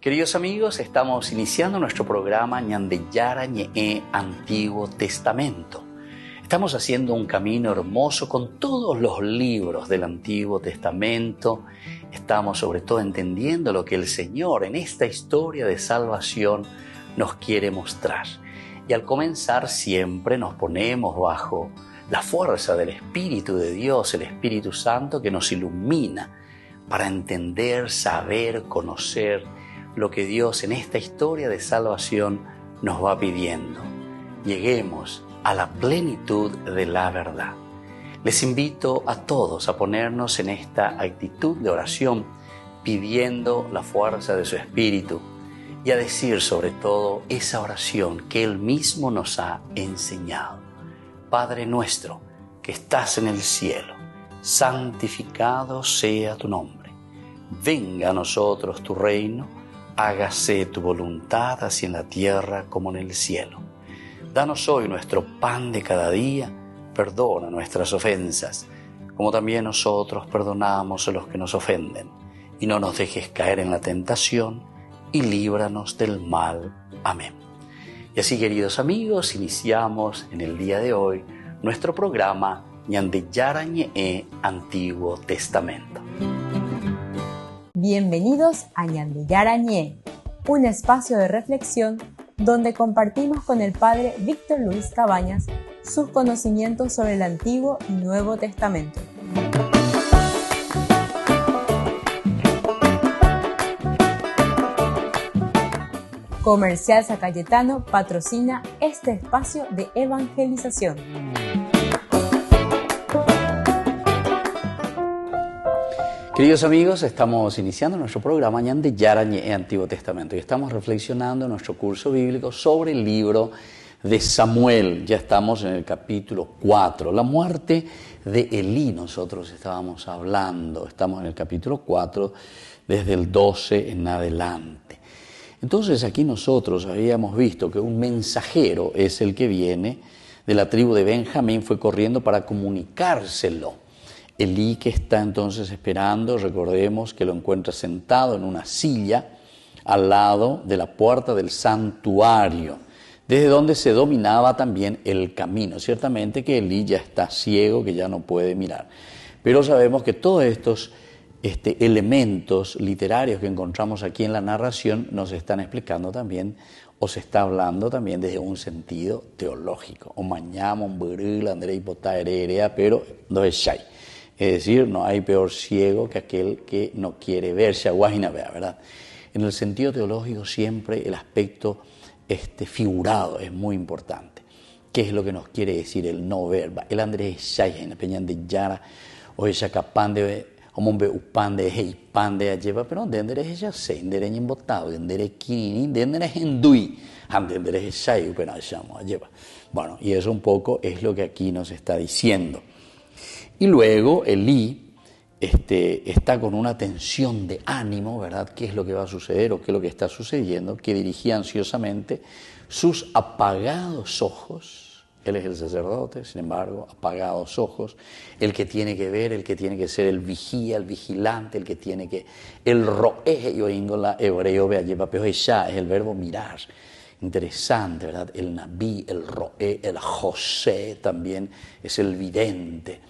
Queridos amigos, estamos iniciando nuestro programa Ñandeyara Ñe'e Antiguo Testamento. Estamos haciendo un camino hermoso con todos los libros del Antiguo Testamento. Estamos sobre todo entendiendo lo que el Señor en esta historia de salvación nos quiere mostrar. Y al comenzar siempre nos ponemos bajo la fuerza del Espíritu de Dios, el Espíritu Santo que nos ilumina para entender, saber, conocer lo que Dios en esta historia de salvación nos va pidiendo. Lleguemos a la plenitud de la verdad. Les invito a todos a ponernos en esta actitud de oración, pidiendo la fuerza de su Espíritu y a decir sobre todo esa oración que Él mismo nos ha enseñado. Padre nuestro que estás en el cielo, santificado sea tu nombre. Venga a nosotros tu reino, hágase tu voluntad así en la tierra como en el cielo. Danos hoy nuestro pan de cada día, perdona nuestras ofensas, como también nosotros perdonamos a los que nos ofenden. Y no nos dejes caer en la tentación, y líbranos del mal. Amén. Y así, queridos amigos, iniciamos en el día de hoy nuestro programa Ñandeyara Ñe'e Antiguo Testamento. Bienvenidos a Ñandeyara Ñe'e, un espacio de reflexión donde compartimos con el Padre Víctor Luis Cabañas sus conocimientos sobre el Antiguo y Nuevo Testamento. Comercial San Cayetano patrocina este espacio de evangelización. Queridos amigos, estamos iniciando nuestro programa Ñandeyara Ñe'e Antiguo Testamento y estamos reflexionando en nuestro curso bíblico sobre el libro de Samuel. Ya estamos en el capítulo 4, la muerte de Elí. Nosotros estábamos hablando, estamos en el capítulo 4 desde el 12 en adelante. Entonces aquí nosotros habíamos visto que un mensajero es el que viene de la tribu de Benjamín, fue corriendo para comunicárselo. Elí, que está entonces esperando, recordemos que lo encuentra sentado en una silla al lado de la puerta del santuario, desde donde se dominaba también el camino. Ciertamente que Elí ya está ciego, que ya no puede mirar, pero sabemos que todos estos elementos literarios que encontramos aquí en la narración nos están explicando también, o se está hablando también desde un sentido teológico. O mañana, pero no es shay. Es decir, no hay peor ciego que aquel que no quiere ver, ¿verdad? En el sentido teológico siempre el aspecto figurado es muy importante. ¿Qué es lo que nos quiere decir el no ver? El Andrés Shay, en la peña de Yara, o esa capán de Omombe upande heipande lleva, pero dendere ya se dendere embotado, dendere kini, dendere hendui, dendere Shay, pero lleva. Bueno, y eso un poco es lo que aquí nos está diciendo. Y luego Elí está con una tensión de ánimo, ¿verdad? ¿Qué es lo que va a suceder o qué es lo que está sucediendo? Que dirigía ansiosamente sus apagados ojos. Él es el sacerdote, sin embargo, apagados ojos. El que tiene que ver, el que tiene que ser el vigía, el vigilante, el que tiene que... El ro'e, yo índola hebreo, vea, lleva peoesha, es el verbo mirar. Interesante, ¿verdad? El nabí, el ro'e, el josé también es el vidente.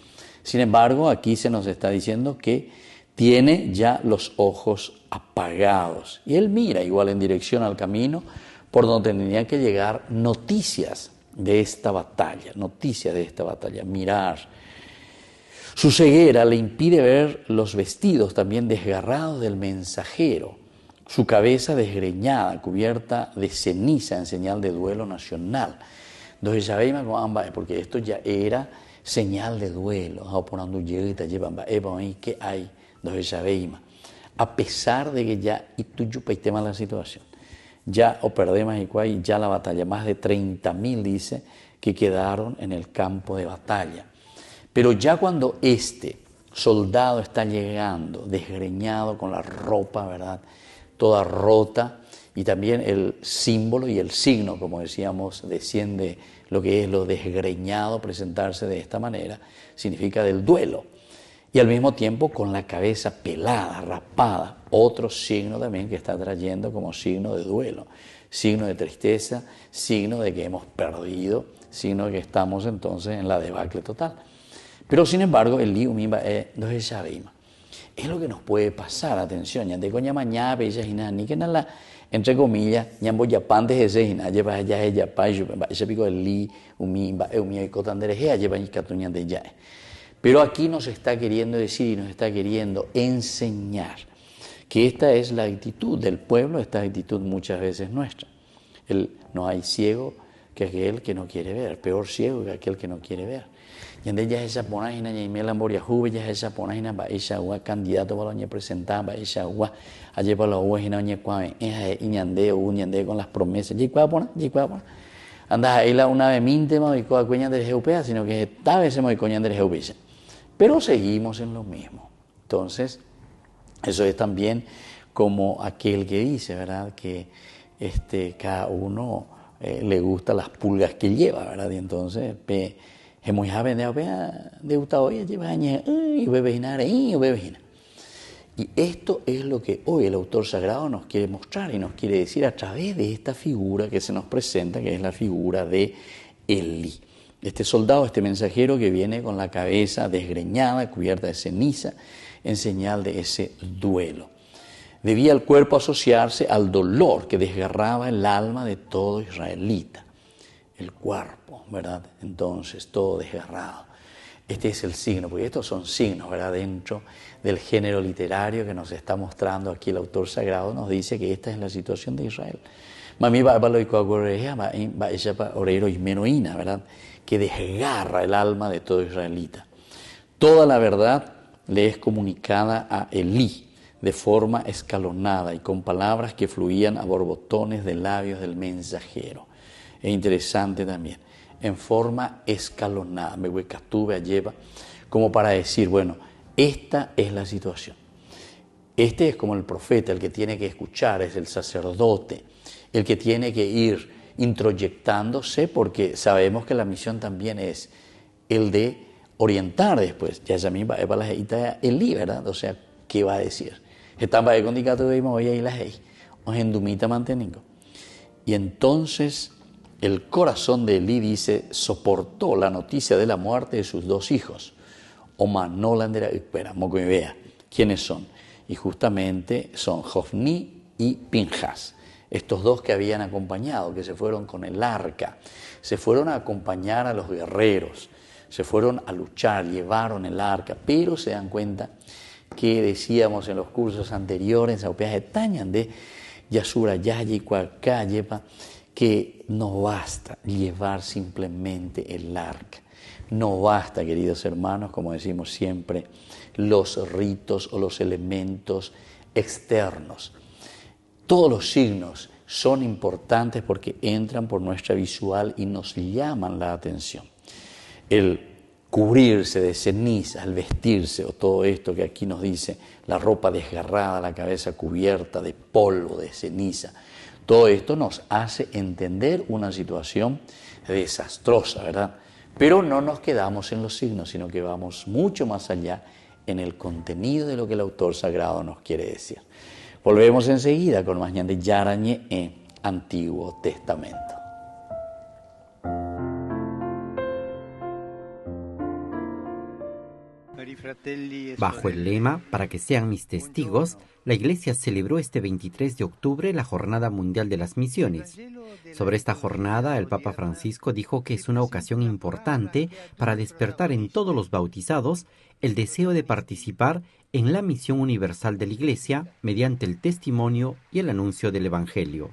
Sin embargo, aquí se nos está diciendo que tiene ya los ojos apagados. Y él mira igual en dirección al camino por donde tenía que llegar noticias de esta batalla, mirar. Su ceguera le impide ver los vestidos también desgarrados del mensajero, su cabeza desgreñada, cubierta de ceniza en señal de duelo nacional. Entonces ya veis, porque esto ya era señal de duelo, ¿qué hay? A pesar de que ya tema la situación, ya o perdemos y ya la batalla, más de 30.000 dice que quedaron en el campo de batalla. Pero ya cuando este soldado está llegando, desgreñado, con la ropa, ¿verdad?, toda rota, y también el símbolo y el signo, como decíamos, desciende lo que es lo desgreñado, presentarse de esta manera, significa del duelo. Y y al mismo tiempo con la cabeza pelada, rapada, otro signo también que está trayendo como signo de duelo, signo de tristeza, signo de que hemos perdido, signo de que estamos entonces en la debacle total. Pero sin embargo, el lío misma no es es lo que nos puede pasar, atención, ya de coña mañana, bella y nada, ni que nada, entre comillas, ya voy a pan de ese y nada, lleva ya ella, pa, yo, ese pico del li, umimba, y cotandere, lleva y catuñan de ya. Pero aquí nos está queriendo decir y nos está queriendo enseñar que esta es la actitud del pueblo, esta actitud muchas veces nuestra. No hay ciego que aquel que no quiere ver, peor ciego que aquel que no quiere ver. Y en ella esa ponaina y me la moria juve ya esa ponaina va esa agua candidato para la presentaba esa agua allí para la agua y no ñe cuave y ñande con las promesas y cuava anda ahí la una vez mintema y coa cuña de geupea sino que esta vez se me coña de geupea. Pero seguimos en lo mismo. Entonces, eso es también como aquel que dice, ¿verdad? Que cada uno le gusta las pulgas que lleva, ¿verdad? Y entonces, hemos ya vendido de hoy lleva años y bebejinar y bebejinar. Y esto es lo que hoy el autor sagrado nos quiere mostrar y nos quiere decir a través de esta figura que se nos presenta, que es la figura de Elí. Este soldado, este mensajero que viene con la cabeza desgreñada, cubierta de ceniza, en señal de ese duelo. Debía el cuerpo asociarse al dolor que desgarraba el alma de todo israelita. El cuerpo, ¿verdad? Entonces, todo desgarrado. Este es el signo, porque estos son signos, ¿verdad? Dentro del género literario que nos está mostrando aquí el autor sagrado, nos dice que esta es la situación de Israel. Mami va ¿verdad? Que desgarra el alma de todo israelita. Toda la verdad le es comunicada a Elí de forma escalonada y con palabras que fluían a borbotones de labios del mensajero. Es interesante también, en forma escalonada, me lleva como para decir, bueno, esta es la situación. Este es como el profeta, el que tiene que escuchar, es el sacerdote, el que tiene que ir introyectándose, porque sabemos que la misión también es el de orientar después. Ya esa misma es para la gente Elí, ¿verdad? O sea, ¿qué va a decir? Estaba con dicato de hoy ahí la hey, os endumita manteniendo. Y entonces el corazón de Elí, dice, soportó la noticia de la muerte de sus dos hijos. Espera, moco me vea. ¿Quiénes son? Y justamente son Jofni y Pinjas. Estos dos que habían acompañado, que se fueron con el arca, se fueron a acompañar a los guerreros, se fueron a luchar, llevaron el arca, pero se dan cuenta que decíamos en los cursos anteriores, de Yasura Yayi, Cuacá, Yepa, que no basta llevar simplemente el arca. No basta, queridos hermanos, como decimos siempre, los ritos o los elementos externos. Todos los signos son importantes porque entran por nuestra visual y nos llaman la atención. El cubrirse de ceniza, el vestirse, o todo esto que aquí nos dice, la ropa desgarrada, la cabeza cubierta de polvo, de ceniza, todo esto nos hace entender una situación desastrosa, ¿verdad? Pero no nos quedamos en los signos, sino que vamos mucho más allá en el contenido de lo que el autor sagrado nos quiere decir. Volvemos enseguida con más de Yarañe en Antiguo Testamento. Bajo el lema "Para que sean mis testigos", la Iglesia celebró este 23 de octubre la Jornada Mundial de las Misiones. Sobre esta jornada, el Papa Francisco dijo que es una ocasión importante para despertar en todos los bautizados el deseo de participar en la misión universal de la Iglesia mediante el testimonio y el anuncio del Evangelio.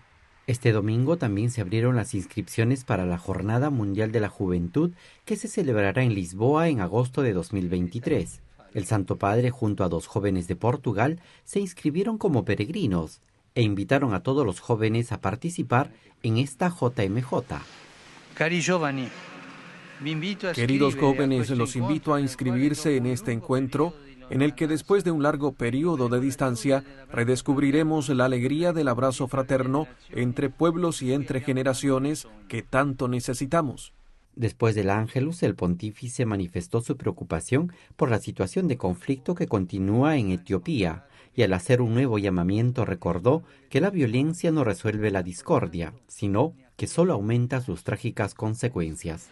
Este domingo también se abrieron las inscripciones para la Jornada Mundial de la Juventud, que se celebrará en Lisboa en agosto de 2023. El Santo Padre, junto a 2 jóvenes de Portugal, se inscribieron como peregrinos e invitaron a todos los jóvenes a participar en esta JMJ. Queridos jóvenes, los invito a inscribirse en este encuentro, en el que después de un largo periodo de distancia, redescubriremos la alegría del abrazo fraterno entre pueblos y entre generaciones que tanto necesitamos. Después del Ángelus, el pontífice manifestó su preocupación por la situación de conflicto que continúa en Etiopía y al hacer un nuevo llamamiento recordó que la violencia no resuelve la discordia, sino que solo aumenta sus trágicas consecuencias.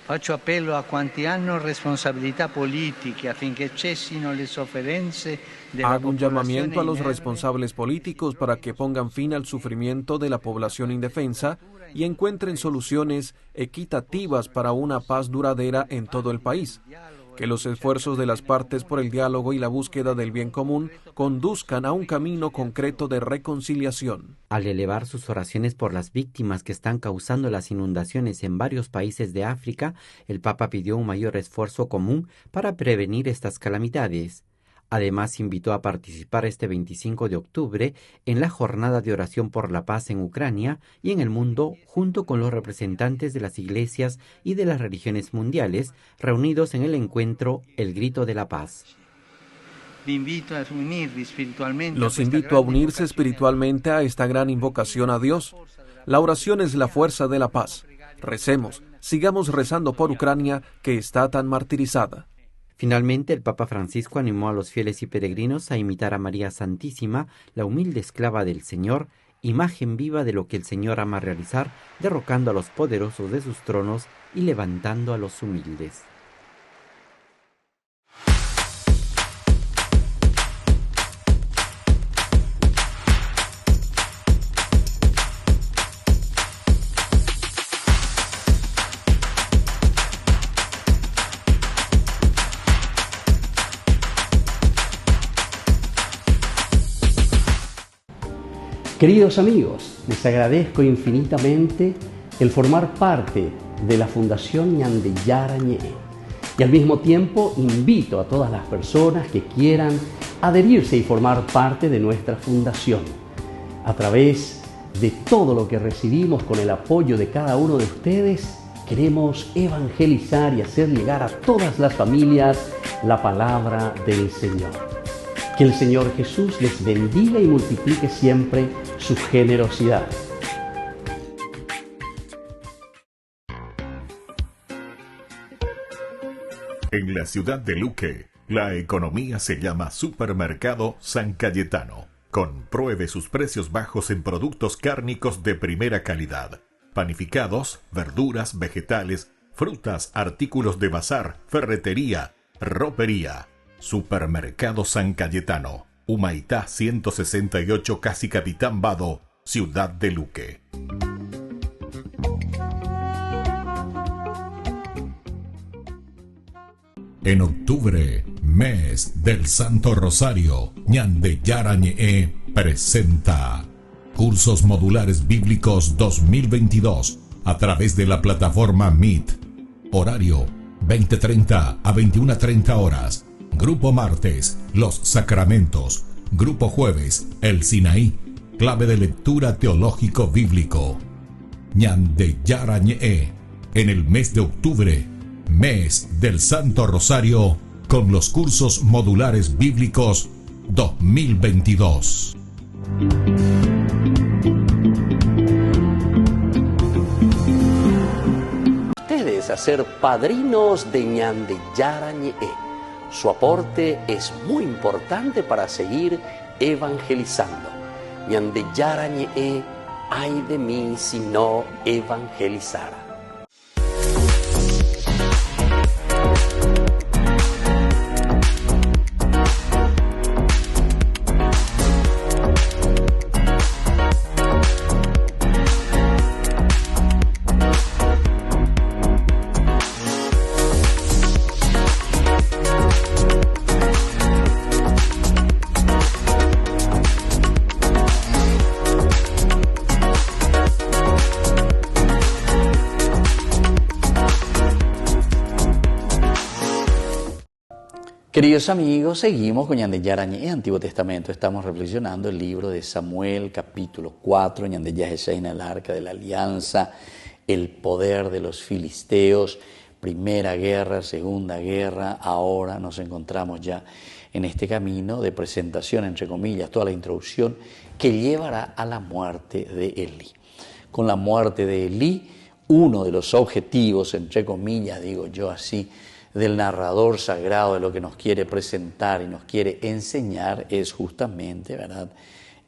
Faccio appello a quanti hanno responsabilità politiche affinché cessino le sofferenze della Hago un llamamiento a los popolazione responsables políticos para que pongan fin al sufrimiento de la población indefensa y encuentren soluciones equitativas para una paz duradera en todo el país. Que los esfuerzos de las partes por el diálogo y la búsqueda del bien común conduzcan a un camino concreto de reconciliación. Al elevar sus oraciones por las víctimas que están causando las inundaciones en varios países de África, el Papa pidió un mayor esfuerzo común para prevenir estas calamidades. Además, invitó a participar este 25 de octubre en la Jornada de Oración por la Paz en Ucrania y en el mundo, junto con los representantes de las iglesias y de las religiones mundiales, reunidos en el encuentro El Grito de la Paz. Los invito a unirse espiritualmente a esta gran invocación a Dios. La oración es la fuerza de la paz. Recemos, sigamos rezando por Ucrania, que está tan martirizada. Finalmente, el Papa Francisco animó a los fieles y peregrinos a imitar a María Santísima, la humilde esclava del Señor, imagen viva de lo que el Señor ama realizar, derrocando a los poderosos de sus tronos y levantando a los humildes. Queridos amigos, les agradezco infinitamente el formar parte de la Fundación Ñandeyara Ñe'e y al mismo tiempo invito a todas las personas que quieran adherirse y formar parte de nuestra fundación. A través de todo lo que recibimos con el apoyo de cada uno de ustedes, queremos evangelizar y hacer llegar a todas las familias la palabra del Señor. Que el Señor Jesús les bendiga y multiplique siempre su generosidad. En la ciudad de Luque, la economía se llama Supermercado San Cayetano. Compruebe sus precios bajos en productos cárnicos de primera calidad. Panificados, verduras, vegetales, frutas, artículos de bazar, ferretería, ropería. Supermercado San Cayetano, Humaitá 168, Casi Capitán Vado, Ciudad de Luque. En octubre, mes del Santo Rosario, Ñandeyara Ñe'e presenta Cursos Modulares Bíblicos 2022 a través de la plataforma Meet. Horario 20:30 a 21:30 horas. Grupo martes, Los Sacramentos. Grupo jueves, El Sinaí. Clave de lectura teológico bíblico. Ñandeyara Ñe'e. En el mes de octubre, mes del Santo Rosario, con los cursos modulares bíblicos 2022. Ustedes a ser padrinos de Ñandeyara Ñe'e. Su aporte es muy importante para seguir evangelizando. Ñandeyara Ñe'e, ay de mí si no evangelizara. Queridos amigos, seguimos con Ñandeyara Ñe'e, Antiguo Testamento. Estamos reflexionando el libro de Samuel, capítulo 4, Ñandeyara Ñe'e, el Arca de la Alianza, el poder de los filisteos, Primera Guerra, Segunda Guerra. Ahora nos encontramos ya en este camino de presentación, entre comillas, toda la introducción que llevará a la muerte de Elí. Con la muerte de Elí, uno de los objetivos, entre comillas, digo yo así, del narrador sagrado, de lo que nos quiere presentar y nos quiere enseñar, es justamente, ¿verdad?,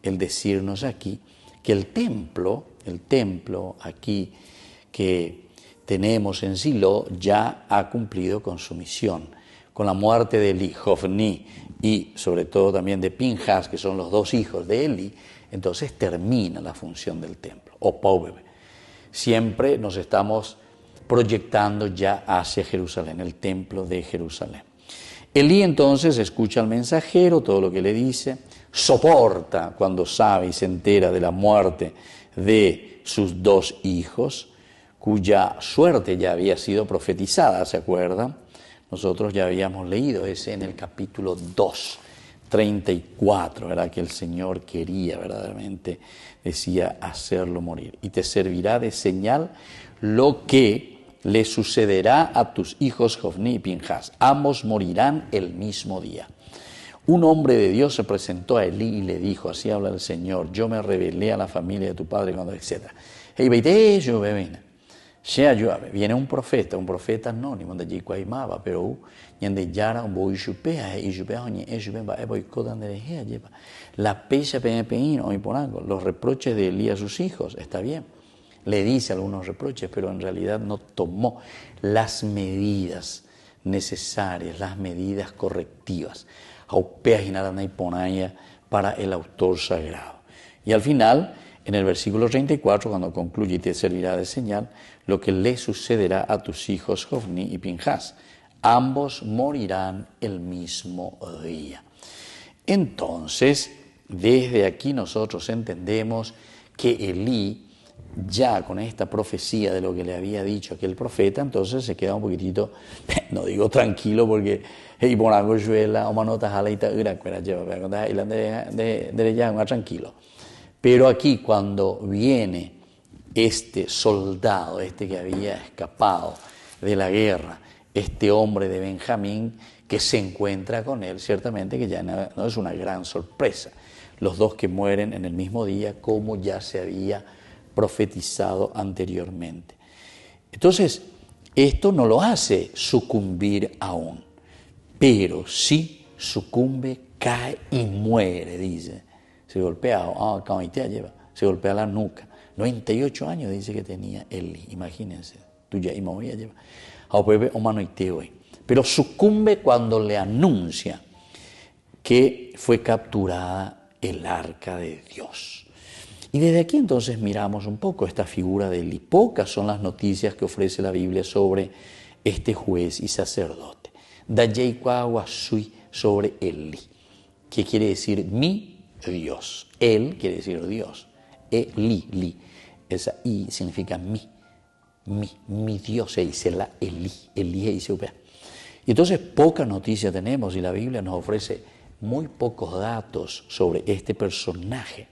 el decirnos aquí que el templo aquí que tenemos en Silo ya ha cumplido con su misión. Con la muerte de Eli, Hofni y sobre todo también de Pinjas, que son los dos hijos de Eli, entonces termina la función del templo. O Pobre. Siempre nos estamos proyectando ya hacia Jerusalén, el templo de Jerusalén. Elí entonces escucha al mensajero, todo lo que le dice, soporta cuando sabe y se entera de la muerte de sus dos hijos, cuya suerte ya había sido profetizada, ¿se acuerdan? Nosotros ya habíamos leído ese en el capítulo 2, 34, ¿verdad? Que el Señor quería verdaderamente, decía, hacerlo morir. Y te servirá de señal lo que le sucederá a tus hijos Hofni y Pinjas. Ambos morirán el mismo día. Un hombre de Dios se presentó a Elí y le dijo, así habla el Señor, yo me rebelé a la familia de tu padre, cuando etc. Viene un profeta anónimo de Jikuaimaba, pero la pecha los reproches de Elí a sus hijos, está bien. Le dice algunos reproches, pero en realidad no tomó las medidas necesarias, las medidas correctivas para el autor sagrado. Y al final, en el versículo 34, cuando concluye y te servirá de señal, lo que le sucederá a tus hijos Hofni y Pinjas. Ambos morirán el mismo día. Entonces, desde aquí nosotros entendemos que Elí, ya con esta profecía de lo que le había dicho aquel profeta, entonces se queda un poquitito, no digo tranquilo porque tranquilo. Pero aquí cuando viene este soldado, este que había escapado de la guerra, este hombre de Benjamín que se encuentra con él, ciertamente que ya no es una gran sorpresa. Los dos que mueren en el mismo día, como ya se había profetizado anteriormente. Entonces, esto no lo hace sucumbir aún, pero sí sucumbe, cae y muere, dice. Se golpea, se golpea la nuca. 98 años dice que tenía Eli, imagínense. Pero sucumbe cuando le anuncia que fue capturada el arca de Dios. Y desde aquí entonces miramos un poco esta figura de Eli. Pocas son las noticias que ofrece la Biblia sobre este juez y sacerdote. Sobre Eli, que quiere decir mi Dios. Él quiere decir Dios. Eli. Esa I significa mi Dios, se dice la Eli dice upea. Y entonces poca noticia tenemos y la Biblia nos ofrece muy pocos datos sobre este personaje.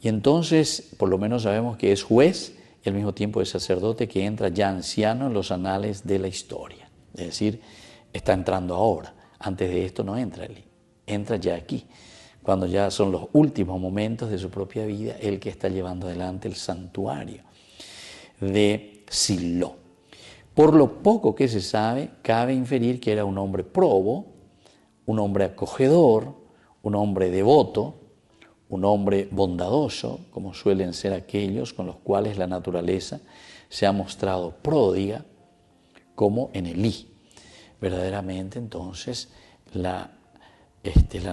Y entonces, por lo menos sabemos que es juez y al mismo tiempo es sacerdote que entra ya anciano en los anales de la historia. Es decir, está entrando ahora. Antes de esto no entra Eli, entra ya aquí. Cuando ya son los últimos momentos de su propia vida, él que está llevando adelante el santuario de Silo. Por lo poco que se sabe, cabe inferir que era un hombre probo, un hombre acogedor, un hombre devoto, un hombre bondadoso, como suelen ser aquellos con los cuales la naturaleza se ha mostrado pródiga, como en Elí. Verdaderamente, entonces, la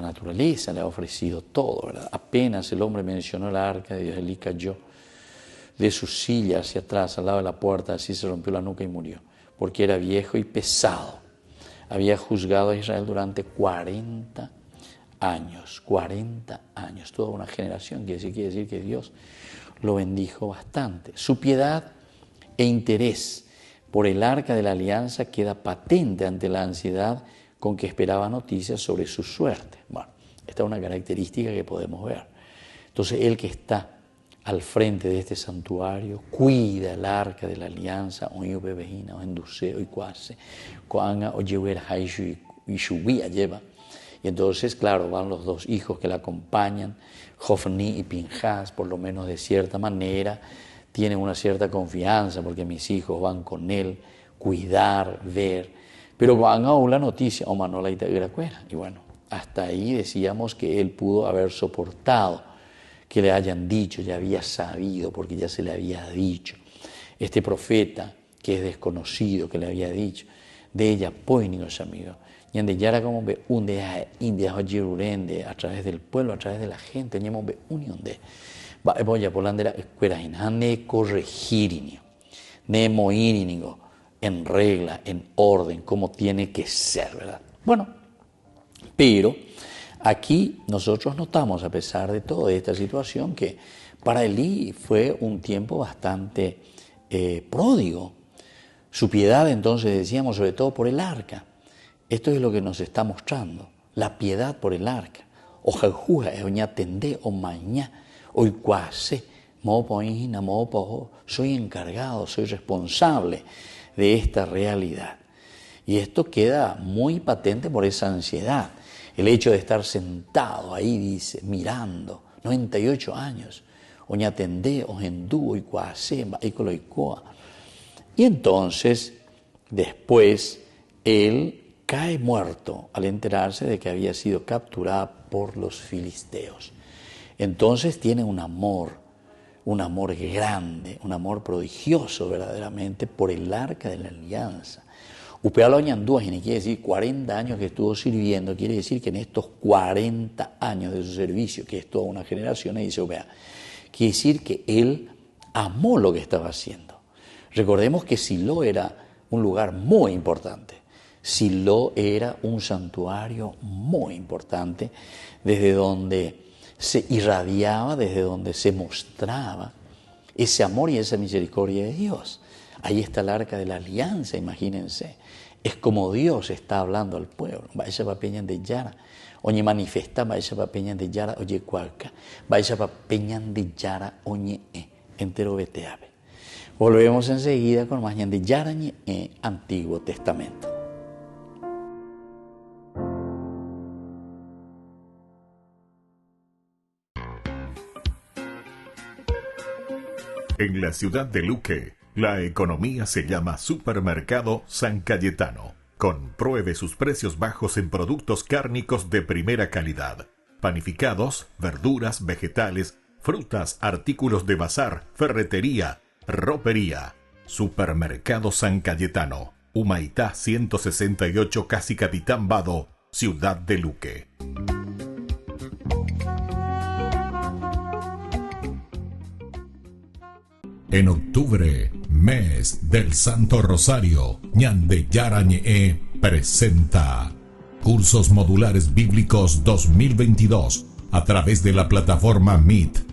naturaleza le ha ofrecido todo, ¿verdad? Apenas el hombre mencionó el arca de Dios, Elí cayó de su silla hacia atrás, al lado de la puerta, así se rompió la nuca y murió, porque era viejo y pesado. Había juzgado a Israel durante 40 años, toda una generación, quiere decir que Dios lo bendijo bastante. Su piedad e interés por el arca de la alianza queda patente ante la ansiedad con que esperaba noticias sobre su suerte. Bueno, esta es una característica que podemos ver. Entonces, él que está al frente de este santuario, cuida el arca de la alianza, y entonces, claro, van los dos hijos que la acompañan, Hofni y Pinjas, por lo menos de cierta manera, tiene una cierta confianza porque mis hijos van con él, cuidar, ver. Pero cuando hago la noticia, o Manola y Tagracuera, y bueno, hasta ahí decíamos que él pudo haber soportado que le hayan dicho, ya había sabido, porque ya se le había dicho. Este profeta, que es desconocido, que le había dicho, de ella, pues, niños amigos, y ande ya era como ve un de India, a través del pueblo, a través de la gente, ñemos ve unión de. Voy a poner de la escuela, ne corregir, ne moir, en regla, en orden, como tiene que ser, ¿verdad? Bueno, pero aquí nosotros notamos, a pesar de toda esta situación, que para Elí fue un tiempo bastante pródigo. Su piedad, entonces, decíamos, sobre todo por el arca. Esto es lo que nos está mostrando, la piedad por el arca. Ojalá, oña tendé o mañana. Hoy cuase, soy encargado, soy responsable de esta realidad. Y esto queda muy patente por esa ansiedad. El hecho de estar sentado ahí, dice, mirando, 98 años, oñatendé, ojendú, y cuase, y entonces, después, él cae muerto al enterarse de que había sido capturada por los filisteos. Entonces tiene un amor grande, un amor prodigioso verdaderamente por el arca de la alianza. Upealo Ñandúa, quiere decir 40 años que estuvo sirviendo, quiere decir que en estos 40 años de su servicio, que es toda una generación, y dice, quiere decir que él amó lo que estaba haciendo. Recordemos que Silo era un lugar muy importante. Silo era un santuario muy importante, desde donde se irradiaba, desde donde se mostraba ese amor y esa misericordia de Dios. Ahí está el arca de la alianza, imagínense. Es como Dios está hablando al pueblo. Vaya pa peñan de Yara, oñe manifesta, vaya pa peñan de Yara, oye cualca, vaya pa peñan de Yara, oñe entero beteave. Volvemos enseguida con más de Yara, Antiguo Testamento. En la ciudad de Luque, la economía se llama Supermercado San Cayetano. Compruebe sus precios bajos en productos cárnicos de primera calidad. Panificados, verduras, vegetales, frutas, artículos de bazar, ferretería, ropería. Supermercado San Cayetano. Humaitá 168, Casi Capitán Vado, ciudad de Luque. En octubre, mes del Santo Rosario, Ñande Yarañe presenta Cursos Modulares Bíblicos 2022 a través de la plataforma Meet.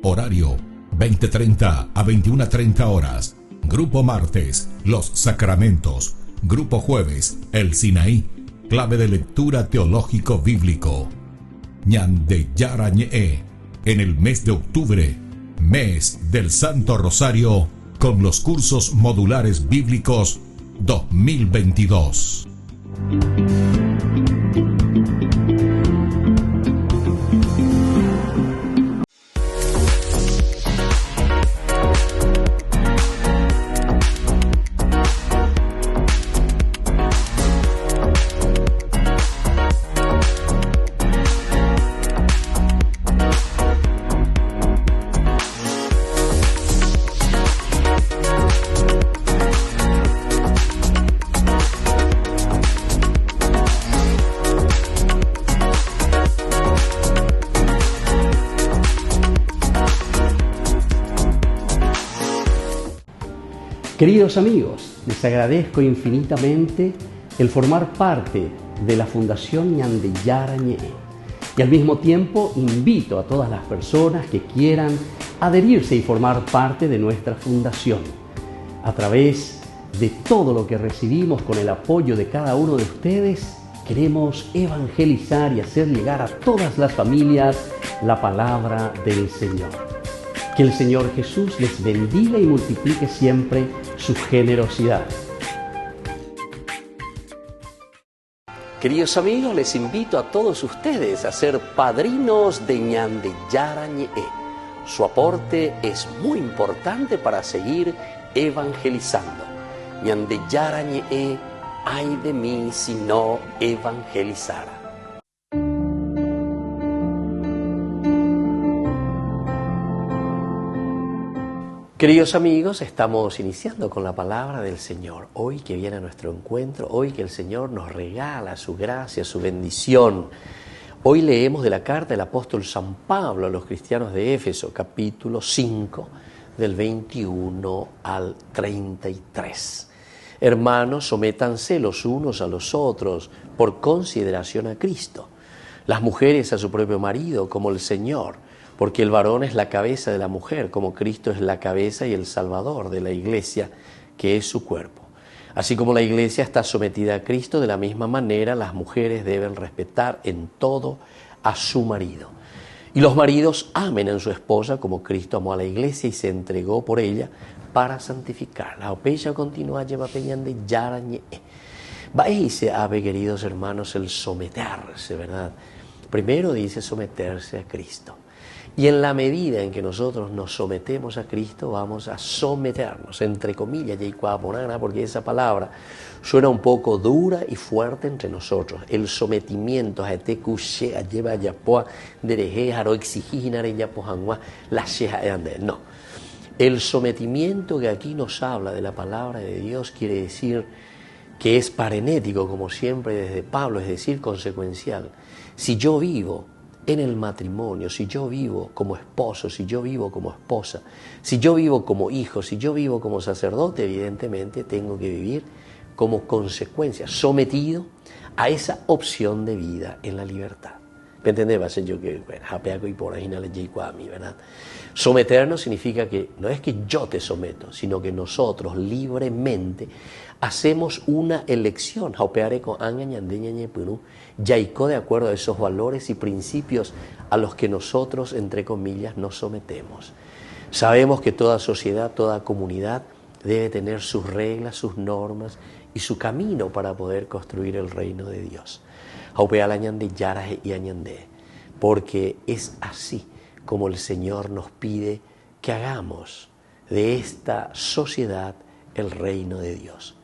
Horario 20:30 a 21:30 horas. Grupo martes, Los Sacramentos. Grupo jueves, El Sinaí, clave de lectura teológico bíblico. Ñande Yarañe en el mes de octubre, mes del Santo Rosario, con los cursos modulares bíblicos 2022. Queridos amigos, les agradezco infinitamente el formar parte de la Fundación Ñande Yarañe y al mismo tiempo invito a todas las personas que quieran adherirse y formar parte de nuestra fundación. A través de todo lo que recibimos con el apoyo de cada uno de ustedes, queremos evangelizar y hacer llegar a todas las familias la palabra del Señor. Que el Señor Jesús les bendiga y multiplique siempre su generosidad. Queridos amigos, les invito a todos ustedes a ser padrinos de Ñande Yarañe. Su aporte es muy importante para seguir evangelizando. Ñande Yarañe, ay de mí si no evangelizara. Queridos amigos, estamos iniciando con la palabra del Señor. Hoy que viene a nuestro encuentro, hoy que el Señor nos regala su gracia, su bendición. Hoy leemos de la carta del apóstol San Pablo a los cristianos de Éfeso, capítulo 5, del 21 al 33. Hermanos, sométanse los unos a los otros por consideración a Cristo. Las mujeres a su propio marido como el Señor, porque el varón es la cabeza de la mujer, como Cristo es la cabeza y el Salvador de la Iglesia, que es su cuerpo. Así como la Iglesia está sometida a Cristo, de la misma manera las mujeres deben respetar en todo a su marido. Y los maridos amen a su esposa como Cristo amó a la Iglesia y se entregó por ella para santificarla. Opeya continúa lleva peñande yarañe. Dice, queridos hermanos, el someterse, ¿verdad? Primero dice someterse a Cristo. Y en la medida en que nosotros nos sometemos a Cristo, vamos a someternos, entre comillas, porque esa palabra suena un poco dura y fuerte entre nosotros. El sometimiento, no. El sometimiento que aquí nos habla de la palabra de Dios quiere decir que es parenético, como siempre desde Pablo, es decir, consecuencial. Si yo vivo en el matrimonio, si yo vivo como esposo, si yo vivo como esposa, si yo vivo como hijo, si yo vivo como sacerdote, evidentemente tengo que vivir como consecuencia, sometido a esa opción de vida en la libertad. ¿Me entendés? Va a ser yo que, y por ahí no le llego a mí, ¿verdad? Someternos significa que no es que yo te someto, sino que nosotros libremente hacemos una elección, de acuerdo a esos valores y principios a los que nosotros, entre comillas, nos sometemos. Sabemos que toda sociedad, toda comunidad debe tener sus reglas, sus normas y su camino para poder construir el reino de Dios. Porque es así como el Señor nos pide que hagamos de esta sociedad el reino de Dios.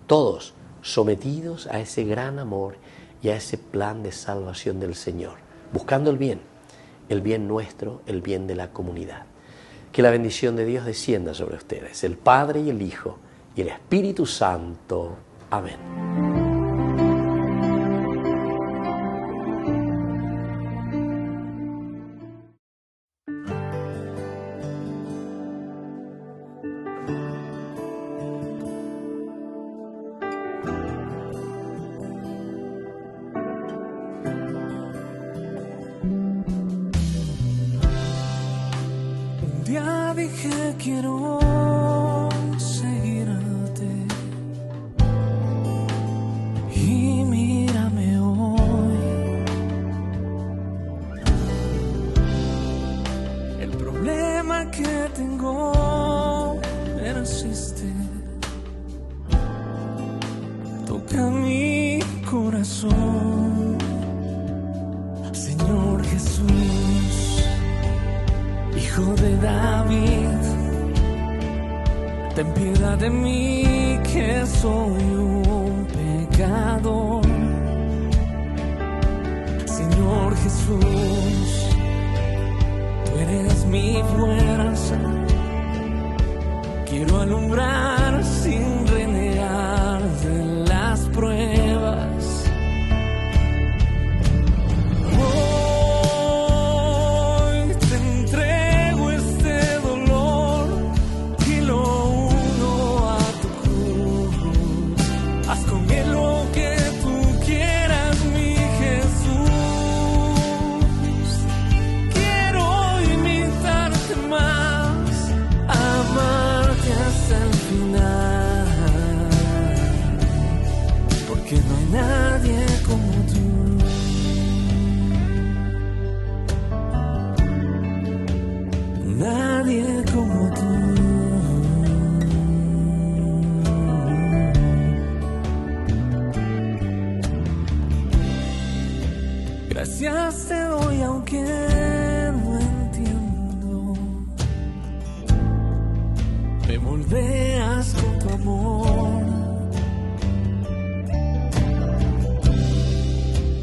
Todos sometidos a ese gran amor y a ese plan de salvación del Señor, buscando el bien nuestro, el bien de la comunidad. Que la bendición de Dios descienda sobre ustedes, el Padre y el Hijo y el Espíritu Santo. Amén. Ya dije quiero seguirte y mírame hoy. El problema que tengo persiste, toca mi corazón, Señor Jesús. Hijo de David, ten piedad de mí que soy un pecador. Señor Jesús, tú eres mi fuerza. Quiero alumbrar sin renegar de las pruebas. Amarte hasta el final. moldeas con tu amor.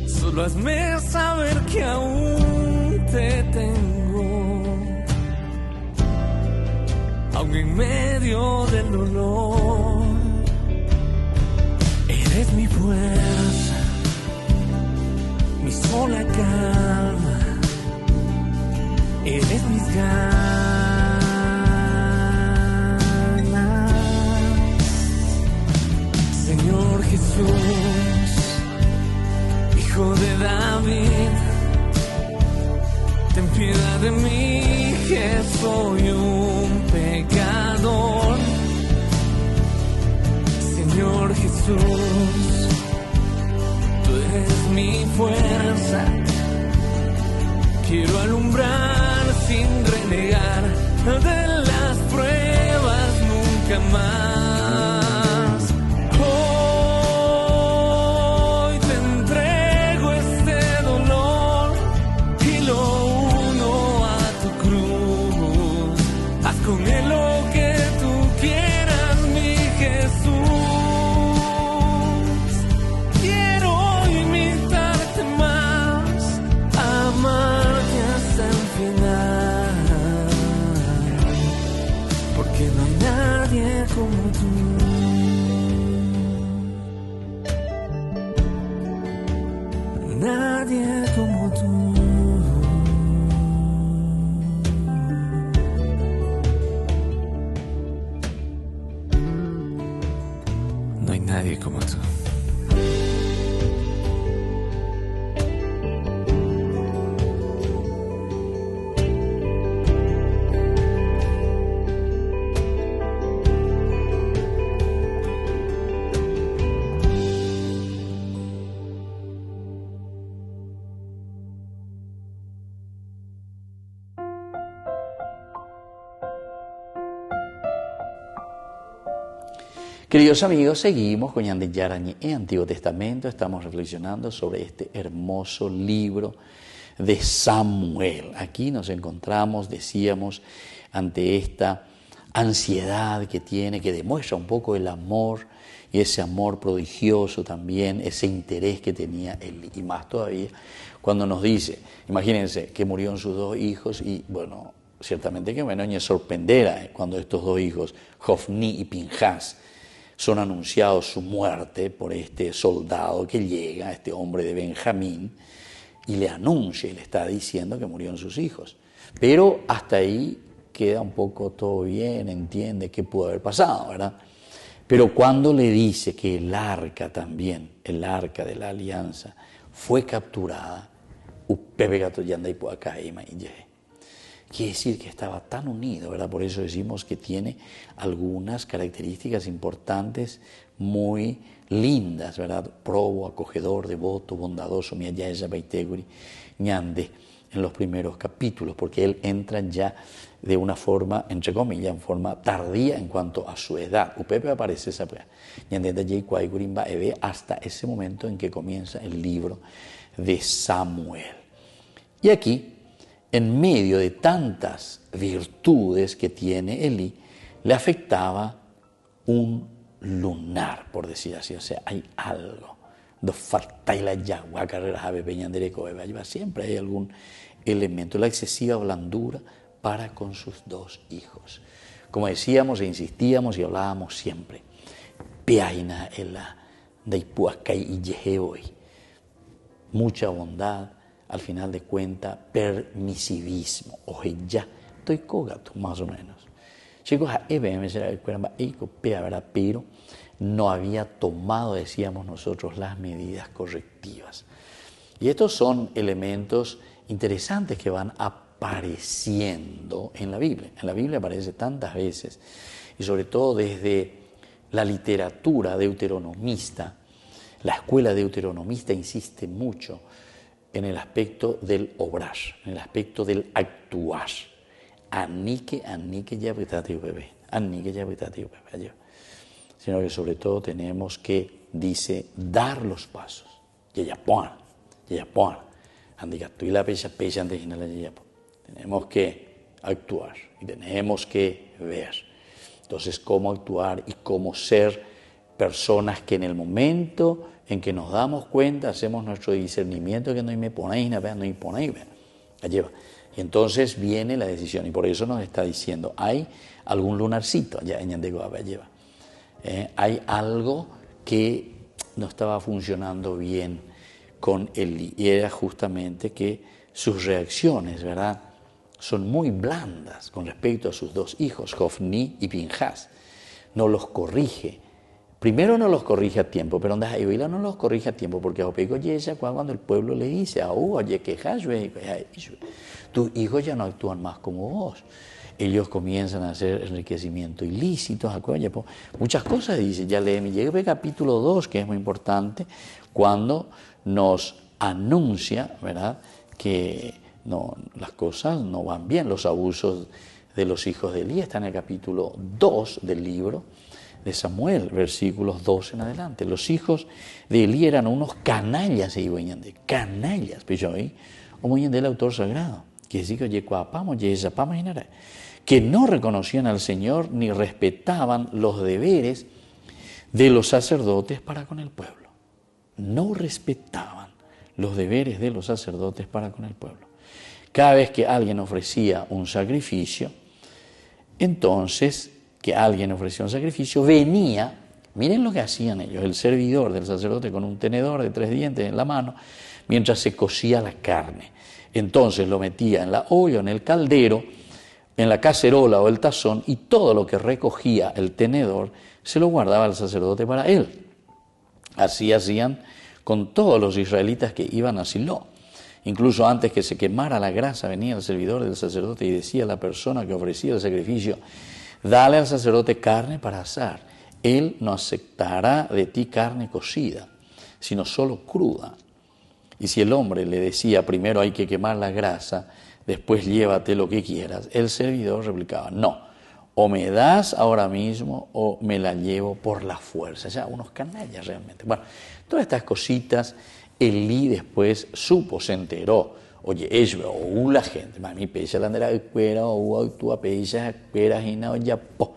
Solo hazme saber que aún te tengo, aun en medio del dolor. Eres mi fuerza, mi sola calma, eres mis ganas. Señor Jesús, Hijo de David, ten piedad de mí, que soy un pecador. Señor Jesús, tú eres mi fuerza, quiero alumbrar sin renegar de las pruebas nunca más. Nadie como tú. No hay nadie como tú. Queridos amigos, seguimos con Ñande Yarañe en Antiguo Testamento. Estamos reflexionando sobre este hermoso libro de Samuel. Aquí nos encontramos, decíamos, ante esta ansiedad que tiene, que demuestra un poco el amor, y ese amor prodigioso también, ese interés que tenía él. Y más todavía cuando nos dice, imagínense que murieron sus dos hijos y bueno, ciertamente que bueno, ni sorprenderá cuando estos dos hijos, Jofni y Pinjas, son anunciados su muerte por este soldado que llega, este hombre de Benjamín, y le anuncia y le está diciendo que murieron sus hijos. Pero hasta ahí queda un poco todo bien, entiende qué pudo haber pasado, ¿verdad? Pero cuando le dice que el arca también, el arca de la alianza, fue capturada, quiere decir que estaba tan unido, ¿verdad? Por eso decimos que tiene algunas características importantes muy lindas, ¿verdad? Probo, acogedor, devoto, bondadoso, Miyaya Baiteguri, Ñande, en los primeros capítulos, porque él entra ya de una forma, entre comillas, en forma tardía en cuanto a su edad. Upepe aparece esa Ñande de Gurimba ve hasta ese momento en que comienza el libro de Samuel. Y aquí, en medio de tantas virtudes que tiene Elí, le afectaba un lunar, por decir así. O sea, hay algo. Siempre hay algún elemento. La excesiva blandura para con sus dos hijos. Como decíamos e insistíamos y hablábamos siempre. Mucha bondad. Al final de cuentas, permisivismo. Oye, ya, estoy cogato, más o menos. Chicos, pero no había tomado, decíamos nosotros, las medidas correctivas. Y estos son elementos interesantes que van apareciendo en la Biblia. En la Biblia aparece tantas veces, y sobre todo desde la literatura deuteronomista. La escuela deuteronomista insiste mucho en el aspecto del obrar, en el aspecto del actuar. Anique ya bebé. Sino que sobre todo tenemos que, dice, dar los pasos. Tenemos que actuar y tenemos que ver. Entonces, cómo actuar y cómo ser personas que en el momento en que nos damos cuenta, hacemos nuestro discernimiento, que no me ponéis, no me ponéis, lleva. Y entonces viene la decisión, y por eso nos está diciendo, hay algún lunarcito allá en Ñandegua, lleva. Hay algo que no estaba funcionando bien con Elí, y era justamente que sus reacciones, ¿verdad?, son muy blandas con respecto a sus dos hijos, Hofni y Pinjas. No los corrige. Primero no los corrige a tiempo, pero no los corrige a tiempo, porque cuando el pueblo le dice, oye, tus hijos ya no actúan más como vos. Ellos comienzan a hacer enriquecimiento ilícitos, muchas cosas dice. Ya llega el capítulo 2, que es muy importante, cuando nos anuncia, ¿verdad?, que no, las cosas no van bien. Los abusos de los hijos de Elí están en el capítulo 2 del libro de Samuel, versículos 2 en adelante. Los hijos de Elí eran unos canallas, canallas, como el autor sagrado, que no reconocían al Señor ni respetaban los deberes de los sacerdotes para con el pueblo. No respetaban los deberes de los sacerdotes para con el pueblo. Cada vez que alguien ofrecía un sacrificio, entonces, venía, miren lo que hacían ellos, el servidor del sacerdote con un tenedor de 3 dientes en la mano, mientras se cocía la carne. Entonces lo metía en la olla, en el caldero, en la cacerola o el tazón, y todo lo que recogía el tenedor se lo guardaba el sacerdote para él. Así hacían con todos los israelitas que iban a Silo. Incluso antes que se quemara la grasa, venía el servidor del sacerdote y decía a la persona que ofrecía el sacrificio, dale al sacerdote carne para asar. Él no aceptará de ti carne cocida, sino solo cruda. Y si el hombre le decía, primero hay que quemar la grasa, después llévate lo que quieras, el servidor replicaba, no, o me das ahora mismo o me la llevo por la fuerza. Ya, unos canallas realmente. Bueno, todas estas cositas, Elí después supo, se enteró. Oye, la gente, mami, pecha la andera cuera, o tu pecha cuera, hina, ya po.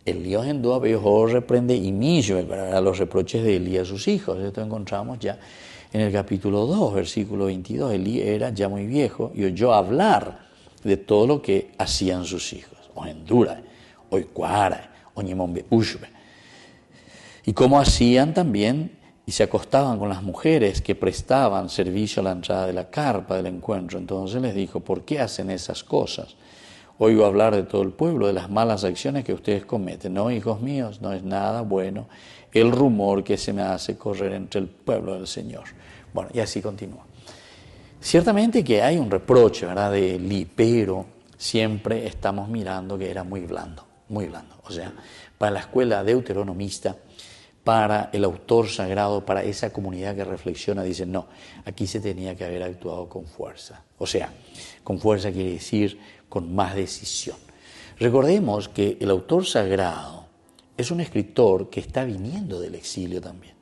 Elí en dua peor reprende y millo para los reproches de Elí a sus hijos. Esto encontramos ya en el capítulo 2, versículo 22. Elí era ya muy viejo y oyó hablar de todo lo que hacían sus hijos. O endura, o cuara, o ñemombe ushbe. Y cómo hacían también, y se acostaban con las mujeres que prestaban servicio a la entrada de la carpa del encuentro. Entonces les dijo, ¿por qué hacen esas cosas? Oigo hablar de todo el pueblo, de las malas acciones que ustedes cometen. No, hijos míos, no es nada bueno el rumor que se me hace correr entre el pueblo del Señor. Bueno, y así continúa. Ciertamente que hay un reproche, ¿verdad?, de Elí, pero siempre estamos mirando que era muy blando, muy blando. O sea, para la escuela deuteronomista, para el autor sagrado, para esa comunidad que reflexiona, dicen, no, aquí se tenía que haber actuado con fuerza. O sea, con fuerza quiere decir con más decisión. Recordemos que el autor sagrado es un escritor que está viniendo del exilio también,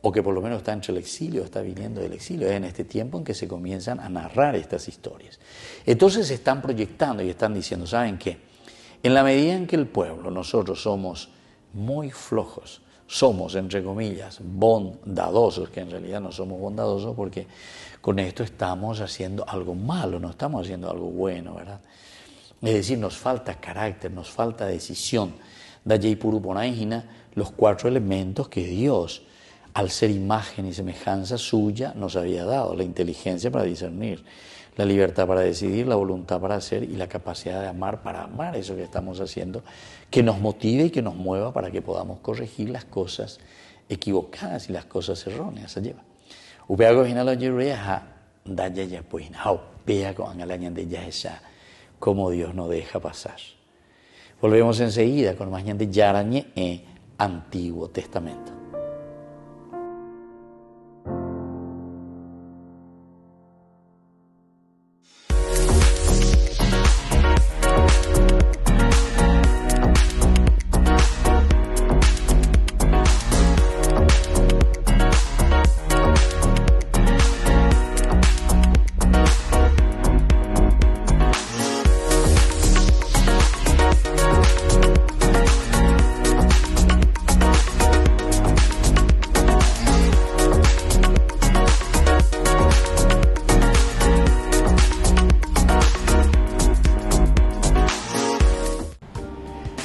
o que por lo menos está entre el exilio, está viniendo del exilio. Es en este tiempo en que se comienzan a narrar estas historias. Entonces se están proyectando y están diciendo, ¿saben qué? En la medida en que el pueblo, nosotros somos muy flojos, somos, entre comillas, bondadosos, que en realidad no somos bondadosos porque con esto estamos haciendo algo malo, no estamos haciendo algo bueno, ¿verdad? Es decir, nos falta carácter, nos falta decisión. Dallei puruponaigina, los 4 elementos que Dios, al ser imagen y semejanza suya, nos había dado: la inteligencia para discernir, la libertad para decidir, la voluntad para hacer y la capacidad de amar para amar eso que estamos haciendo, que nos motive y que nos mueva para que podamos corregir las cosas equivocadas y las cosas erróneas. Como Dios no deja pasar. Volvemos enseguida con más Ñande Yarañe, Antiguo Testamento.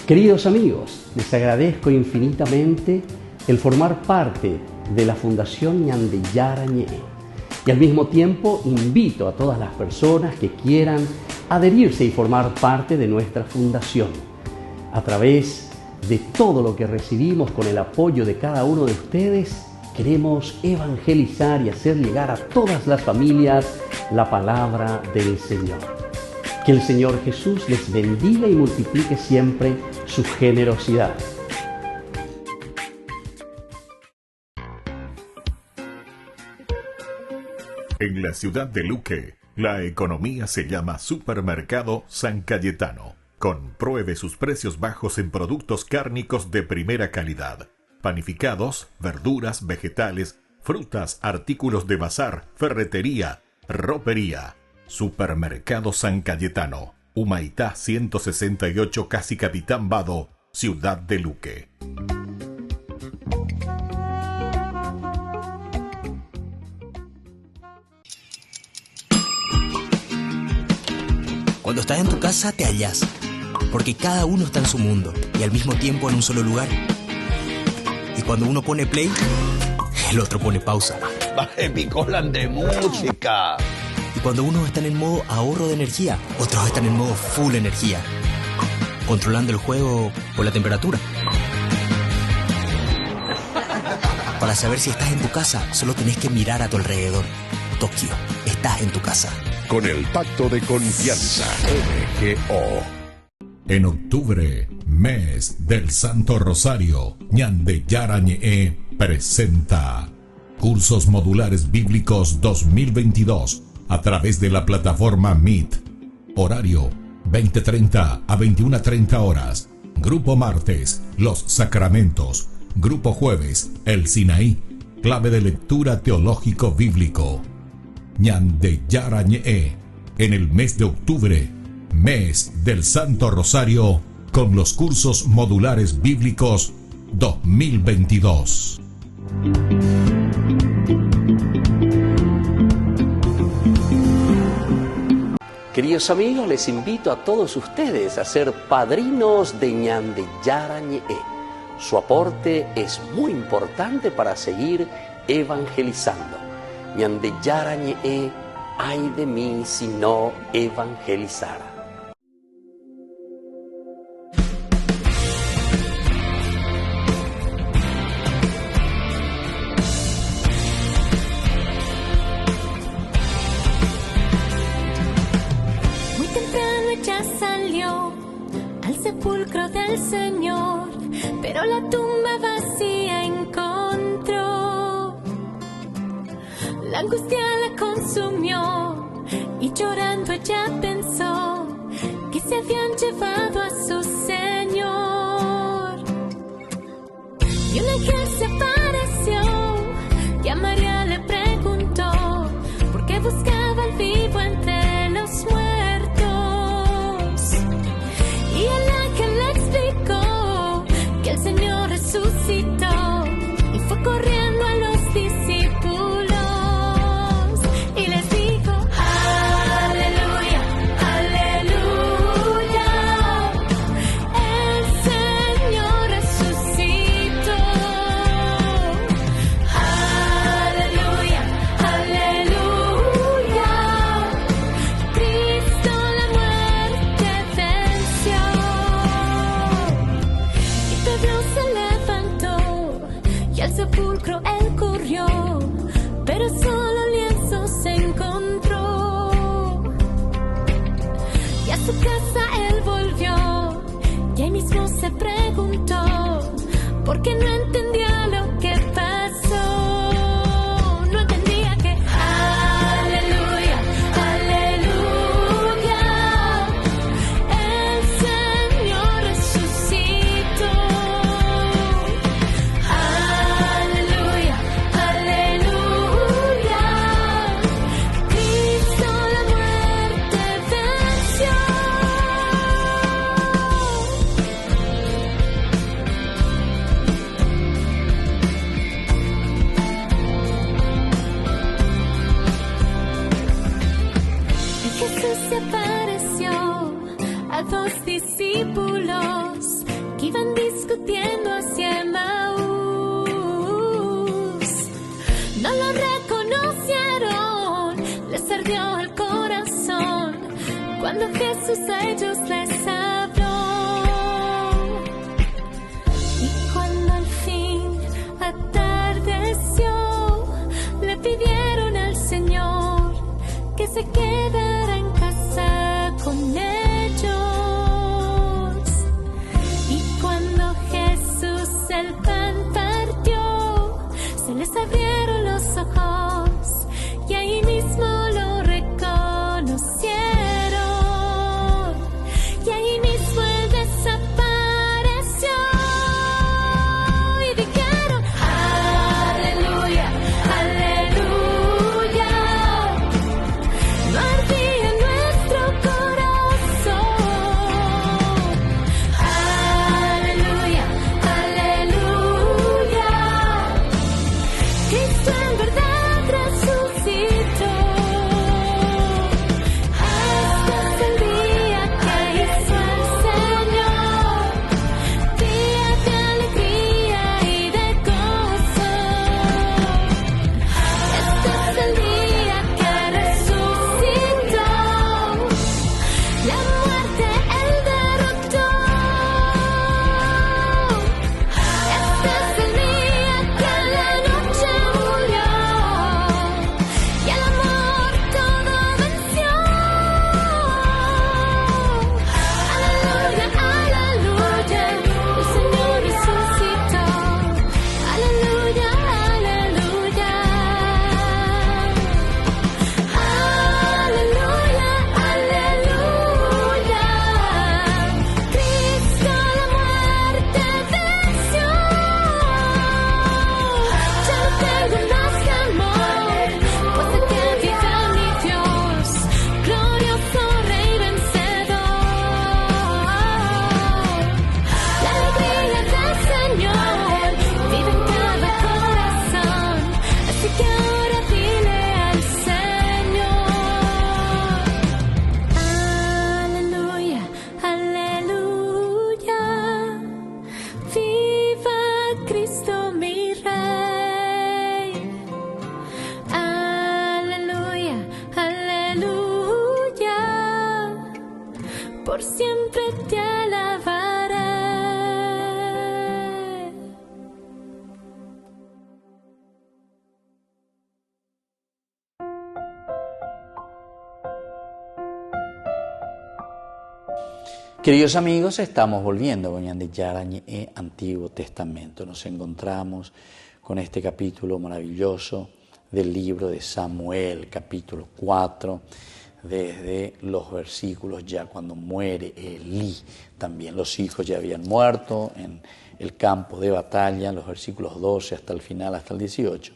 Queridos amigos, les agradezco infinitamente el formar parte de la Fundación Ñande Yarañé y al mismo tiempo invito a todas las personas que quieran adherirse y formar parte de nuestra fundación. A través de todo lo que recibimos con el apoyo de cada uno de ustedes, queremos evangelizar y hacer llegar a todas las familias la palabra del Señor. Que el Señor Jesús les bendiga y multiplique siempre su generosidad. En la ciudad de Luque, la economía se llama Supermercado San Cayetano. Compruebe sus precios bajos en productos cárnicos de primera calidad. Panificados, verduras, vegetales, frutas, artículos de bazar, ferretería, ropería. Supermercado San Cayetano, Humaitá 168, Casi Capitán Vado, Ciudad de Luque. Cuando estás en tu casa te hallas, porque cada uno está en su mundo y al mismo tiempo en un solo lugar. Y cuando uno pone play, el otro pone pausa. Baje picolan de música. Y cuando unos están en modo ahorro de energía, otros están en modo full energía, controlando el juego por la temperatura. Para saber si estás en tu casa, solo tenés que mirar a tu alrededor. Tokio, estás en tu casa. Con el Pacto de Confianza, MGO. En octubre, mes del Santo Rosario, Ñande Yarañé presenta Cursos Modulares Bíblicos 2022 a través de la plataforma Meet. Horario 20:30 a 21:30 horas. Grupo martes, Los Sacramentos. Grupo jueves, El Sinaí. Clave de lectura teológico bíblico. Ñande Yarañé, en el mes de octubre, mes del Santo Rosario, con los cursos modulares bíblicos 2022. Queridos amigos, les invito a todos ustedes a ser padrinos de Ñande Yarañé. Su aporte es muy importante para seguir evangelizando. Ñande Yarañé, ay de mí si no evangelizara. Muy temprano ella salió al sepulcro del Señor, pero la tumba vacía encontró. La angustia la consumió y llorando ella pensó que se habían llevado a su Señor. Y un ángel se apareció y a María le preguntó por qué buscaba al vivo entre los muertos. Y el ángel le explicó que el Señor resucitó y fue corriendo a los discípulos. Él corrió, pero solo lienzo se encontró. Y a su casa él volvió, y ahí mismo se preguntó por qué no entendía lo que pasó. No entendía que aleluya, aleluya, el Señor resucitó. Aleluya, cuando Jesús a ellos les habló. Y cuando al fin atardeció, le pidieron al Señor que se quedara en casa con ellos. Y cuando Jesús el pan partió, se les abrieron los ojos y ahí mismo lo reconocieron. Y ahí mismo él desapareció. Y dijeron, aleluya, aleluya. No ardía nuestro corazón. Aleluya, aleluya. Cristo en verdad resucitó. Este es el día que hizo el Señor, día de alegría y de gozo. Este es el día que resucitó, la muerte él derrotó. Este es el día que la noche murió y el amor todo venció. Aleluya, aleluya, el Señor resucitó. Aleluya, aleluya. Aleluya, aleluya. Cristo la muerte venció. Ya no tengo más temor, pues sé que vive mi Dios, glorioso Rey vencedor. La alegría del Señor vive en cada corazón, así que ahora dile al Señor. Aleluya, aleluya. Viva Cristo mi Rey. Aleluya, aleluya. Por siempre te alabaré. Queridos amigos, estamos volviendo con Ñande Yarañe, Antiguo Testamento. Nos encontramos con este capítulo maravilloso del libro de Samuel, capítulo 4, desde los versículos ya cuando muere Elí. También los hijos ya habían muerto en el campo de batalla, los versículos 12 hasta el final, hasta el 18,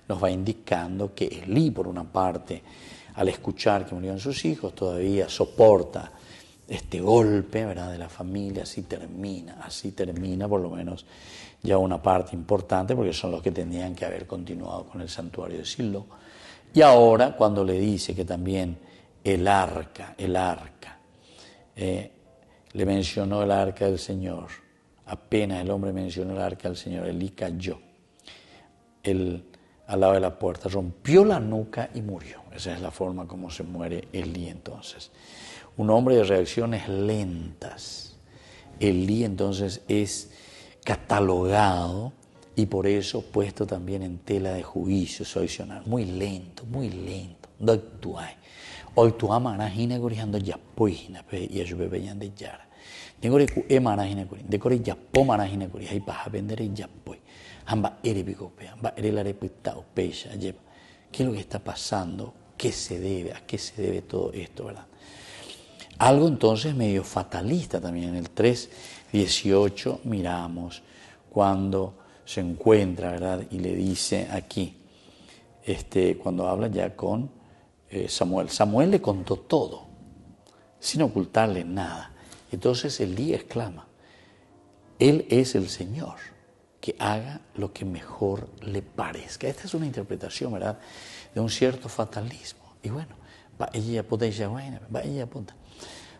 nos va indicando que Elí, por una parte, al escuchar que murieron sus hijos, todavía soporta este golpe, ¿verdad?, de la familia. Así termina por lo menos ya una parte importante, porque son los que tendrían que haber continuado con el santuario de Silo. Y ahora, cuando le dice que también el arca, le mencionó el arca del Señor, apenas el hombre mencionó el arca del Señor, Elí cayó al lado de la puerta, rompió la nuca y murió. Esa es la forma como se muere Elí entonces. Un hombre de reacciones lentas. Elí entonces es catalogado y por eso puesto también en tela de juicio adicional. Muy lento. No actúa. Hoy tu ama anajina corriendo ya poina y ayude veían de yara. Tengo que emanajina corriendo. De correr ya po manajina corriendo. Ahí para vender ya poi. Amba erebico pe. Amba erela reputado pecha lleva. ¿Qué es lo que está pasando? ¿Qué se debe? ¿A qué se debe todo esto, verdad? Algo entonces medio fatalista también. En el 3:18 miramos cuando se encuentra, ¿verdad? Y le dice aquí, cuando habla ya con Samuel. Samuel le contó todo, sin ocultarle nada. Entonces Elí exclama, Él es el Señor, que haga lo que mejor le parezca. Esta es una interpretación, ¿verdad?, de un cierto fatalismo. Y bueno, va ella puta.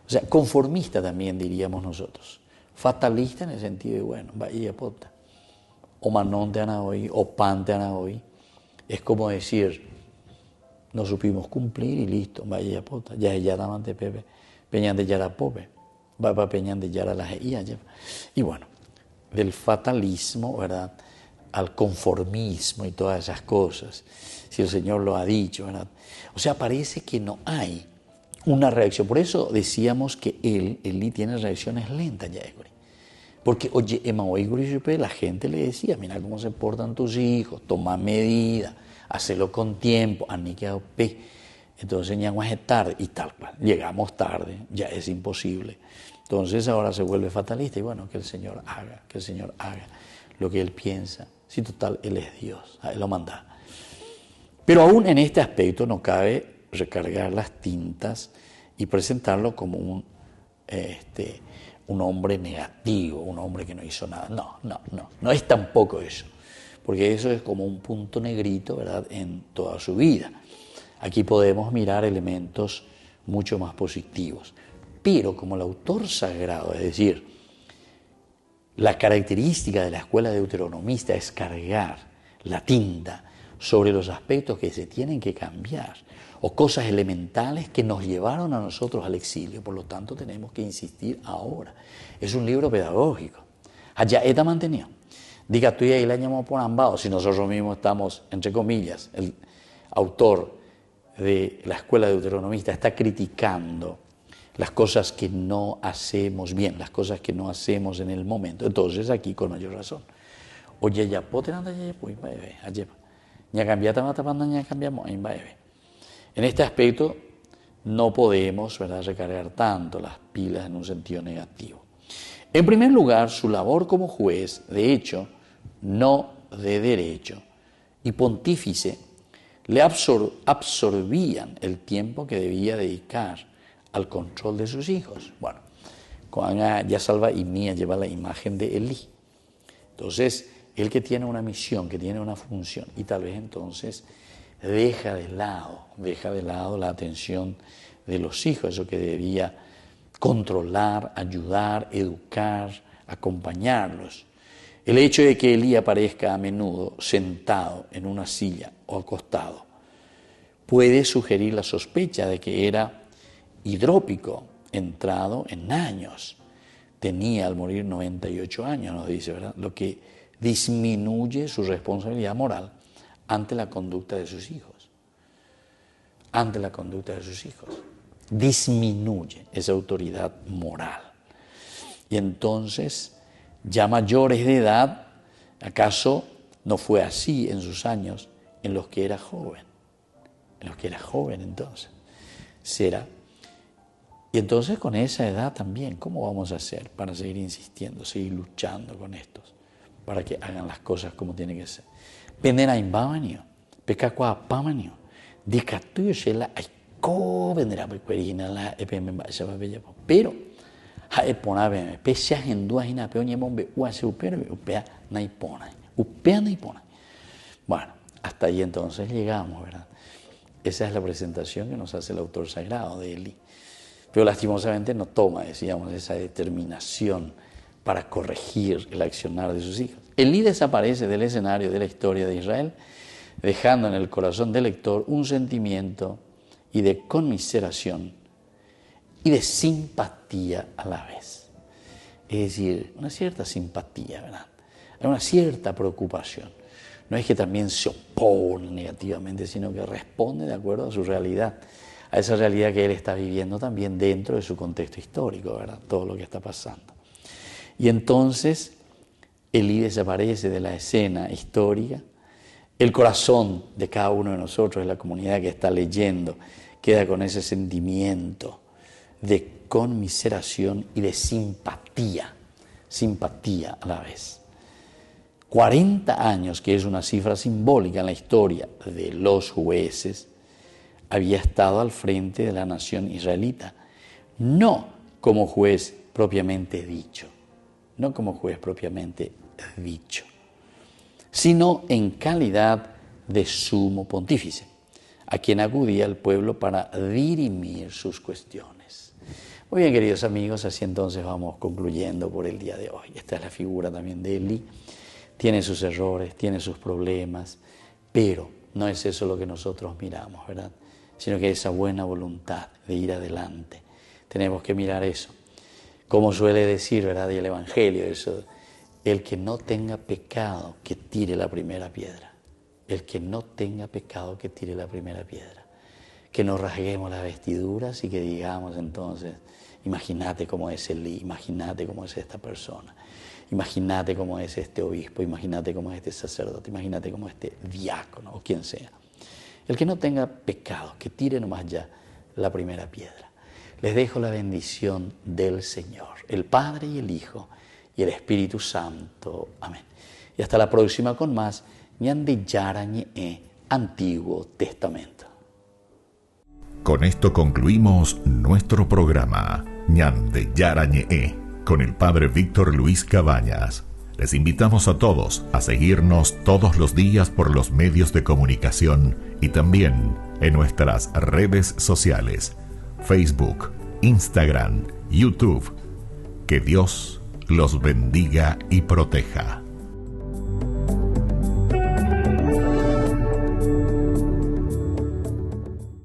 O sea, conformista también diríamos nosotros. Fatalista en el sentido de, bueno, va ella puta. O manón te ana hoy, o pan te ana hoy. Es como decir, no supimos cumplir y listo, va ella puta. Ya tamante Pepe. Peñan de Yara Pope, va para Peñan de Yara la Geía. Y bueno, del fatalismo, ¿verdad?, al conformismo y todas esas cosas, si el Señor lo ha dicho, ¿verdad? O sea, parece que no hay una reacción. Por eso decíamos que Elí tiene reacciones lentas ya, porque oye, la gente le decía, mira cómo se portan tus hijos, toma medidas, hazlo con tiempo, entonces ya es tarde y tal cual, llegamos tarde, ya es imposible. Entonces ahora se vuelve fatalista y bueno, que el Señor haga lo que Él piensa. Si total, Él es Dios, a Él lo manda. Pero aún en este aspecto no cabe recargar las tintas y presentarlo como un hombre negativo, un hombre que no hizo nada. No es tampoco eso, porque eso es como un punto negrito, ¿verdad?, en toda su vida. Aquí podemos mirar elementos mucho más positivos. Pero como el autor sagrado, es decir, la característica de la escuela deuteronomista es cargar la tinta sobre los aspectos que se tienen que cambiar o cosas elementales que nos llevaron a nosotros al exilio. Por lo tanto, tenemos que insistir ahora. Es un libro pedagógico. Allá está mantenido. Diga tú y ahí la llamamos por ambao, si nosotros mismos estamos, entre comillas, el autor de la escuela deuteronomista está criticando las cosas que no hacemos bien, las cosas que no hacemos en el momento. Entonces aquí con mayor razón. Oye, ya potenanda ya pues bebé, ayer ya cambiata mata panda ya cambiamos en bebé. En este aspecto no podemos, ¿verdad?, recargar tanto las pilas en un sentido negativo. En primer lugar, su labor como juez, de hecho, no de derecho, y pontífice, le absorbían el tiempo que debía dedicar al control de sus hijos. Bueno, cuando ya salva y mía lleva la imagen de Elí. Entonces, él que tiene una misión, que tiene una función, y tal vez entonces deja de lado la atención de los hijos, eso que debía controlar, ayudar, educar, acompañarlos. El hecho de que Elí aparezca a menudo sentado en una silla o acostado puede sugerir la sospecha de que era hidrópico, entrado en años. Tenía al morir 98 años, nos dice, ¿verdad?, lo que disminuye su responsabilidad moral ante la conducta de sus hijos. Ante la conducta de sus hijos. Disminuye esa autoridad moral. Y entonces, ya mayores de edad, ¿acaso no fue así en sus años en los que era joven? En los que era joven entonces. Será. Y entonces con esa edad también, ¿cómo vamos a hacer para seguir insistiendo, seguir luchando con estos, para que hagan las cosas como tienen que ser? Pendena imbamanio, pecacua pamanio, dicatuyo shela aiko vendrá pecuerina la epemba bella, pero ha eponabe pesia en duas ina peoñemombe uase upera upea naipona, upea naipona. Bueno, hasta ahí entonces llegamos, ¿verdad? Esa es la presentación que nos hace el autor sagrado de Elí. Pero lastimosamente no toma, decíamos, esa determinación para corregir el accionar de sus hijos. Elí desaparece del escenario de la historia de Israel, dejando en el corazón del lector un sentimiento y de conmiseración y de simpatía a la vez. Es decir, una cierta simpatía, ¿verdad? Una cierta preocupación. No es que también se opone negativamente, sino que responde de acuerdo a su realidad, a esa realidad que él está viviendo también dentro de su contexto histórico, ¿verdad? Todo lo que está pasando. Y entonces Elí desaparece de la escena histórica, el corazón de cada uno de nosotros, de la comunidad que está leyendo, queda con ese sentimiento de conmiseración y de simpatía a la vez. 40 años, que es una cifra simbólica en la historia de los jueces, había estado al frente de la nación israelita, no como juez propiamente dicho, sino en calidad de sumo pontífice, a quien acudía el pueblo para dirimir sus cuestiones. Muy bien, queridos amigos, así entonces vamos concluyendo por el día de hoy. Esta es la figura también de Elí. Tiene sus errores, tiene sus problemas, pero no es eso lo que nosotros miramos, ¿verdad? Sino que esa buena voluntad de ir adelante, Tenemos que mirar eso. Como suele decir, ¿verdad? Y el Evangelio, eso, el que no tenga pecado, que tire la primera piedra. El que no tenga pecado, que tire la primera piedra. Que nos rasguemos las vestiduras y que digamos entonces, imagínate cómo es Elí, imagínate cómo es esta persona, imagínate cómo es este obispo, imagínate cómo es este sacerdote, imagínate cómo es este diácono o quien sea. El que no tenga pecado, que tire nomás ya la primera piedra. Les dejo la bendición del Señor, el Padre y el Hijo y el Espíritu Santo. Amén. Y hasta la próxima con más Ñande Yarañe, Antiguo Testamento. Con esto concluimos nuestro programa Ñande Yarañe con el Padre Víctor Luis Cabañas. Les invitamos a todos a seguirnos todos los días por los medios de comunicación y también en nuestras redes sociales, Facebook, Instagram, YouTube. Que Dios los bendiga y proteja.